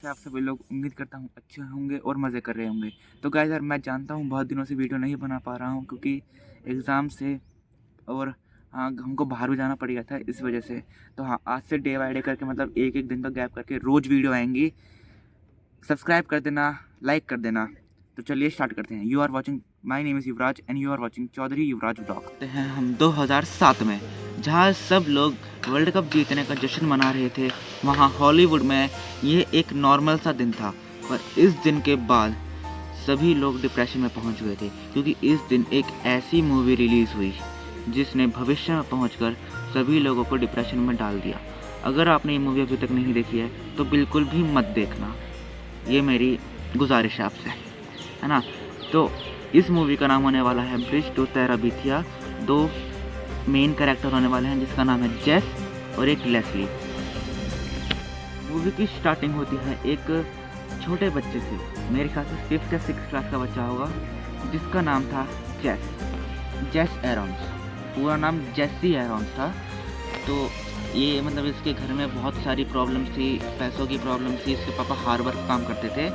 कि आप सभी लोग उम्मीद करता हूँ अच्छे होंगे और मज़े कर रहे होंगे। तो गाइस यार मैं जानता हूँ बहुत दिनों से वीडियो नहीं बना पा रहा हूँ क्योंकि एग्ज़ाम से और हाँ हमको बाहर भी जाना पड़ गया था इस वजह से। तो हाँ आज से डे बाय डे करके मतलब एक एक दिन का गैप करके रोज़ वीडियो आएंगी। सब्सक्राइब कर देना, लाइक कर देना। तो चलिए स्टार्ट करते हैं। You are watching, my name is Yuvraj and you are watching Chaudhary Yuvraj blog. करते हैं हम 2007 में, जहाँ सब लोग वर्ल्ड कप जीतने का जश्न मना रहे थे। वहाँ हॉलीवुड में ये एक नॉर्मल सा दिन था, पर इस दिन के बाद सभी लोग डिप्रेशन में पहुँच गए थे क्योंकि इस दिन एक ऐसी मूवी रिलीज़ हुई जिसने भविष्य में पहुँचकर सभी लोगों को डिप्रेशन में डाल दिया। अगर आपने ये मूवी अभी तक नहीं देखी है तो बिल्कुल भी मत देखना, ये मेरी गुजारिश है आपसे, है ना। तो इस मूवी का नाम होने वाला है ब्रिज टू तेराबीथिया। दो मेन कैरेक्टर होने वाले हैं जिसका नाम है जेस और एक लेस्ली। मूवी की स्टार्टिंग होती है एक छोटे बच्चे से, मेरे ख्याल से 5th या 6th क्लास का बच्चा होगा, जिसका नाम था जेस एरोन्स। पूरा नाम जेसी एरोन्स था। तो ये मतलब इसके घर में बहुत सारी प्रॉब्लम्स थी, पैसों की प्रॉब्लम थी। इसके पापा हार्बर काम करते थे।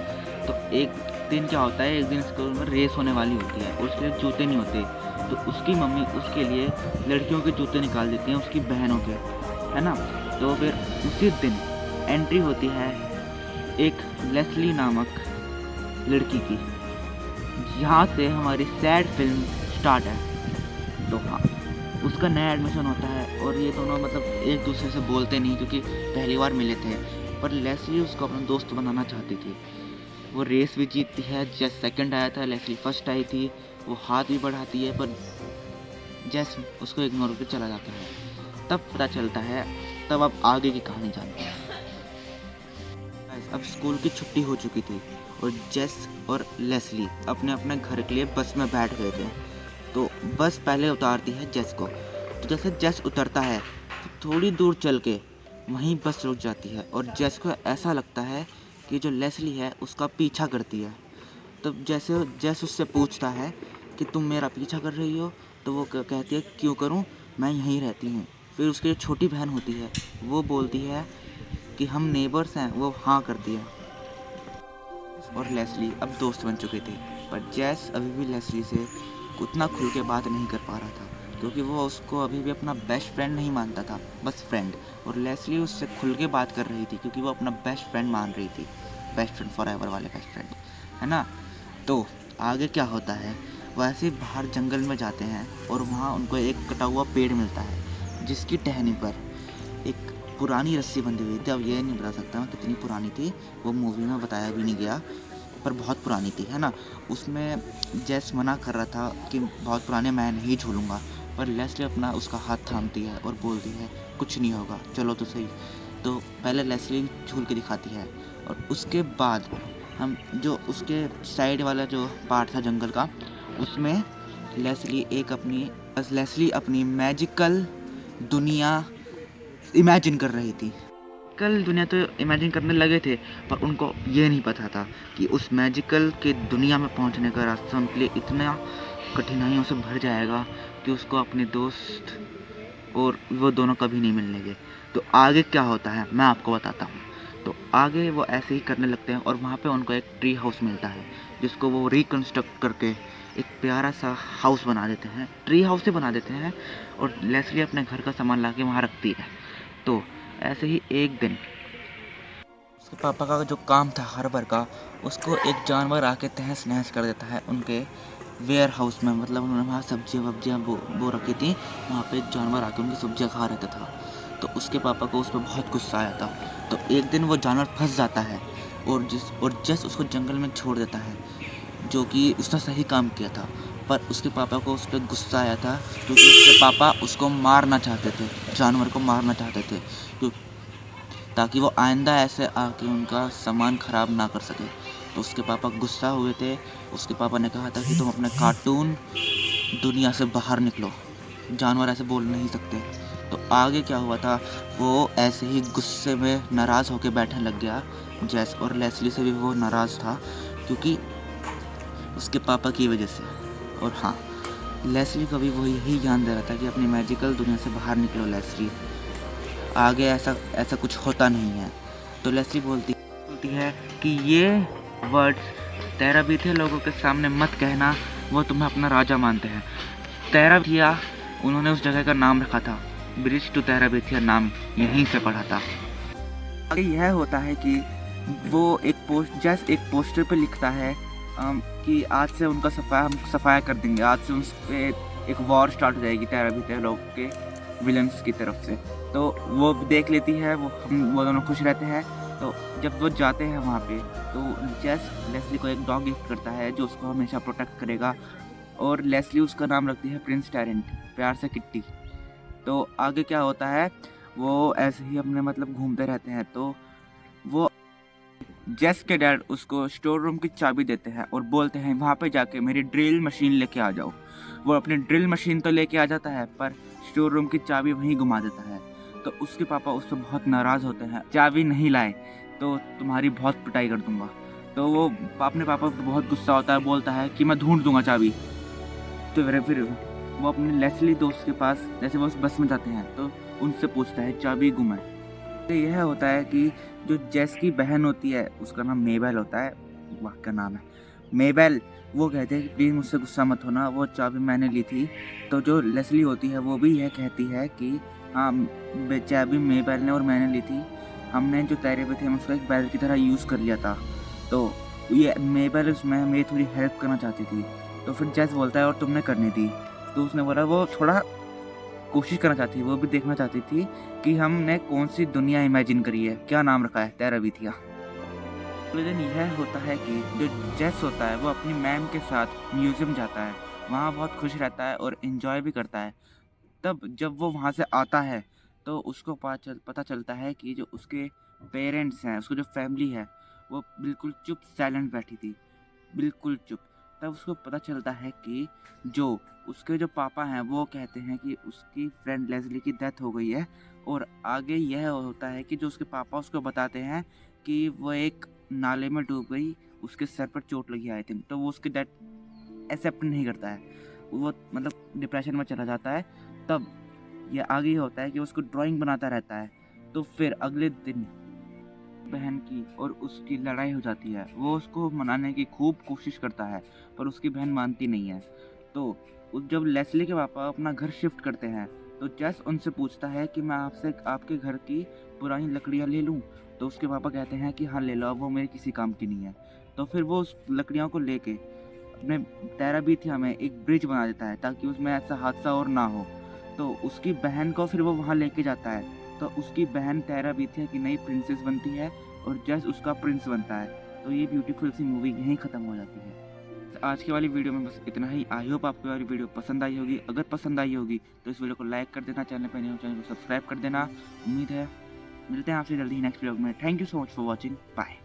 तो एक दिन क्या होता है, एक दिन स्कूल में रेस होने वाली होती है और उसके लिए जूते नहीं होते। तो उसकी मम्मी उसके लिए लड़कियों के जूते निकाल देती हैं, उसकी बहनों के, है ना। तो फिर उसी दिन एंट्री होती है एक लेस्ली नामक लड़की की। यहाँ से हमारी सैड फिल्म स्टार्ट है। तो हाँ, उसका नया एडमिशन होता है और ये दोनों मतलब एक दूसरे से बोलते नहीं क्योंकि पहली बार मिले थे। पर लेस्ली उसको अपना दोस्त बनाना चाहती थी। वो रेस भी जीतती है, जेस सेकंड आया था, लेस्ली फर्स्ट आई थी। वो हाथ भी बढ़ाती है पर जेस उसको इग्नोर करके चला जाता है। तब पता चलता है, तब अब आगे की कहानी जानते हैं। अब स्कूल की छुट्टी हो चुकी थी और जेस और लेस्ली अपने अपने घर के लिए बस में बैठ गए थे। तो बस पहले उतारती है जेस को। तो जैसे जेस उतरता है तो थोड़ी दूर चल के वहीं बस रुक जाती है और जेस को ऐसा लगता है कि जो लेस्ली है उसका पीछा करती है। तब जैसे जेस उससे पूछता है कि तुम मेरा पीछा कर रही हो, तो वो कहती है क्यों करूं, मैं यहीं रहती हूँ। फिर उसकी जो छोटी बहन होती है वो बोलती है कि हम नेबर्स हैं, वो हाँ करती है। और लेस्ली अब दोस्त बन चुके थे, पर जेस अभी भी लेस्ली से उतना खुल के बात नहीं कर पा रहा था क्योंकि वो उसको अभी भी अपना बेस्ट फ्रेंड नहीं मानता था, बस फ्रेंड। और लेस्ली उससे खुल के बात कर रही थी क्योंकि वो अपना बेस्ट फ्रेंड मान रही थी, बेस्ट फ्रेंड फॉर एवर वाले बेस्ट फ्रेंड, है ना। तो आगे क्या होता है, वैसे ही बाहर जंगल में जाते हैं और वहाँ उनको एक कटा हुआ पेड़ मिलता है जिसकी टहनी पर एक पुरानी रस्सी बंधी हुई थी। अब ये नहीं बता सकता मैं कितनी पुरानी थी, वो मूवी में बताया भी नहीं गया, पर बहुत पुरानी थी, है ना। उसमें जेस मना कर रहा था कि बहुत पुराने मैं नहीं झूलूंगा, पर लेस्ली अपना उसका हाथ थामती है और बोलती है कुछ नहीं होगा, चलो तो सही। तो पहले लेस्ली झूल के दिखाती है और उसके बाद हम जो उसके साइड वाला जो पार्ट था जंगल का, उसमें लेस्ली अपनी मैजिकल दुनिया इमेजिन कर रही थी। कल दुनिया तो इमेजिन करने लगे थे, पर उनको ये नहीं पता था कि उस मैजिकल के दुनिया में पहुंचने का रास्ता उनके लिए इतना कठिनाइयों से भर जाएगा कि उसको अपने दोस्त और वो दोनों कभी नहीं मिलेंगे। तो आगे क्या होता है मैं आपको बताता हूँ। तो आगे वो ऐसे ही करने लगते हैं और वहाँ पे उनको एक ट्री हाउस मिलता है जिसको वो रिकन्स्ट्रक्ट करके एक प्यारा सा हाउस बना देते हैं, ट्री हाउस से बना देते हैं। और लेस्ली अपने घर का सामान ला के वहाँ रखती है। तो ऐसे ही एक दिन उसके पापा का जो काम था हार्बर का, उसको एक जानवर आके तहस नहस कर देता है उनके वेयर हाउस में। मतलब उन्होंने वहाँ सब्जियाँ वब्जियाँ बो रखी थी, वहाँ पे एक जानवर आके उनकी सब्जियाँ खा रहता था। तो उसके पापा को उस पर बहुत गुस्सा आया था। तो एक दिन वो जानवर फंस जाता है और जस उसको जंगल में छोड़ देता है, जो कि उसने सही काम किया था। पर उसके पापा को उस पर गुस्सा आया था क्योंकि उसके पापा उसको मारना चाहते थे, जानवर को मारना चाहते थे, ताकि वो आइंदा ऐसे आके उनका सामान ख़राब ना कर सके। तो उसके पापा गुस्सा हुए थे। उसके पापा ने कहा था कि तुम अपने कार्टून दुनिया से बाहर निकलो, जानवर ऐसे बोल नहीं सकते। तो आगे क्या हुआ था, वो ऐसे ही गुस्से में नाराज़ होकर बैठने लग गया जेस। और लेस्ली से भी वो नाराज़ था क्योंकि उसके पापा की वजह से। और हाँ, लेस्ली को भी वो यही ज्ञान दे रहा था कि अपनी मैजिकल दुनिया से बाहर निकलो लेस्ली, आगे ऐसा कुछ होता नहीं है। तो लेस्ली बोलती होती है कि ये वर्ड्स तेराबीथिया लोगों के सामने मत कहना, वो तुम्हें अपना राजा मानते हैं। तेराबीथिया उन्होंने उस जगह का नाम रखा था, ब्रिज टू तेराबीथिया नाम यहीं से पढ़ा था। आगे यह होता है कि वो एक पोस्टर पे लिखता है कि आज से उनका सफाया कर देंगे, आज से उस पर एक वॉर स्टार्ट हो जाएगी तेराबीथिया लोग के विलन्स की तरफ से। तो वो देख लेती है, वो दोनों खुश रहते हैं। तो जब वो जाते हैं वहाँ पे, तो जेस लेस्ली को एक डॉग गिफ्ट करता है जो उसको हमेशा प्रोटेक्ट करेगा, और लेस्ली उसका नाम रखती है प्रिंस टेरेंट, प्यार से किट्टी। तो आगे क्या होता है, वो ऐसे ही अपने मतलब घूमते रहते हैं। तो वो जेस के डैड उसको स्टोर रूम की चाबी देते हैं और बोलते हैं वहाँ पे जाके मेरी ड्रिल मशीन लेके आ जाओ। वो अपनी ड्रिल मशीन तो लेके आ जाता है, पर स्टोर रूम की चाबी वहीं घुमा देता है। तो उसके पापा उससे बहुत नाराज़ होते हैं, चाबी नहीं लाए तो तुम्हारी बहुत पिटाई कर दूंगा। तो वो अपने पापा को बहुत गुस्सा होता है, बोलता है कि मैं ढूंढ दूंगा चाबी। तो फिर वो अपने लेस्ली दोस्त के पास, जैसे वो उस बस में जाते हैं, तो उनसे पूछता है चाबी गुम है। तो यह होता है कि जो जेस की बहन होती है, उसका नाम मेबेल होता है, वाह का नाम है मेबेल। वो कहते हैं कि प्लीज़ मुझसे गुस्सा मत होना, वो चाबी मैंने ली थी। तो जो लेस्ली होती है वो भी यह कहती है कि हाँ, चाबी मेबेल ने और मैंने ली थी, हमने जो तैरे पे थे हम उसको एक बैल की तरह यूज़ कर लिया था। तो ये मेबेल उसमें मेरी थोड़ी हेल्प करना चाहती थी। तो फिर जेस बोलता है और तुमने करनी थी। तो उसने बोला वो थोड़ा कोशिश करना चाहती थी, वो भी देखना चाहती थी कि हमने कौन सी दुनिया इमेजिन करी है, क्या नाम रखा है, तेराबीथिया। अगले दिन यह होता है कि जो जेस होता है वो अपनी मैम के साथ म्यूज़ियम जाता है, वहाँ बहुत खुश रहता है और इन्जॉय भी करता है। तब जब वो वहाँ से आता है तो उसको पता चलता है कि जो उसके पेरेंट्स हैं, उसको जो फैमिली है, वो बिल्कुल चुप साइलेंट बैठी थी, बिल्कुल चुप। तब उसको पता चलता है कि जो उसके जो पापा हैं वो कहते हैं कि उसकी फ्रेंड लेस्ली की डेथ हो गई है। और आगे यह होता है कि जो उसके पापा उसको बताते हैं कि वो एक नाले में डूब गई, उसके सर पर चोट लगी आई थिंक। तो वो उसकी डेथ एक्सेप्ट नहीं करता है, वो मतलब डिप्रेशन में चला जाता है। तब ये आगे ये होता है कि उसको ड्राइंग बनाता रहता है। तो फिर अगले दिन बहन की और उसकी लड़ाई हो जाती है। वो उसको मनाने की खूब कोशिश करता है, पर उसकी बहन मानती नहीं है। तो जब लेस्ली के पापा अपना घर शिफ्ट करते हैं, तो जेस उनसे पूछता है कि मैं आपसे आपके घर की पुरानी लकड़ियाँ ले लूँ। तो उसके पापा कहते हैं कि हाँ ले लो, अब वो मेरे किसी काम की नहीं है। तो फिर वो उस लकड़ियों को लेके अपने तेराबीथिया में एक ब्रिज बना देता है ताकि उसमें ऐसा हादसा और ना हो। तो उसकी बहन को फिर वो वहाँ लेके जाता है। तो उसकी बहन तेराबीथिया की नई प्रिंसेस बनती है और जेस उसका प्रिंस बनता है। तो ये ब्यूटीफुल सी मूवी यहीं ख़त्म हो जाती है। तो आज की वाली वीडियो में बस इतना ही। आई होप आपको वाली वीडियो पसंद आई होगी। अगर पसंद आई होगी तो इस वीडियो को लाइक कर देना, चैनल पर नए हो चैनल को सब्सक्राइब कर देना। उम्मीद है मिलते हैं आपसे जल्दी नेक्स्ट वीडियो में। Thank you so much for watching, bye.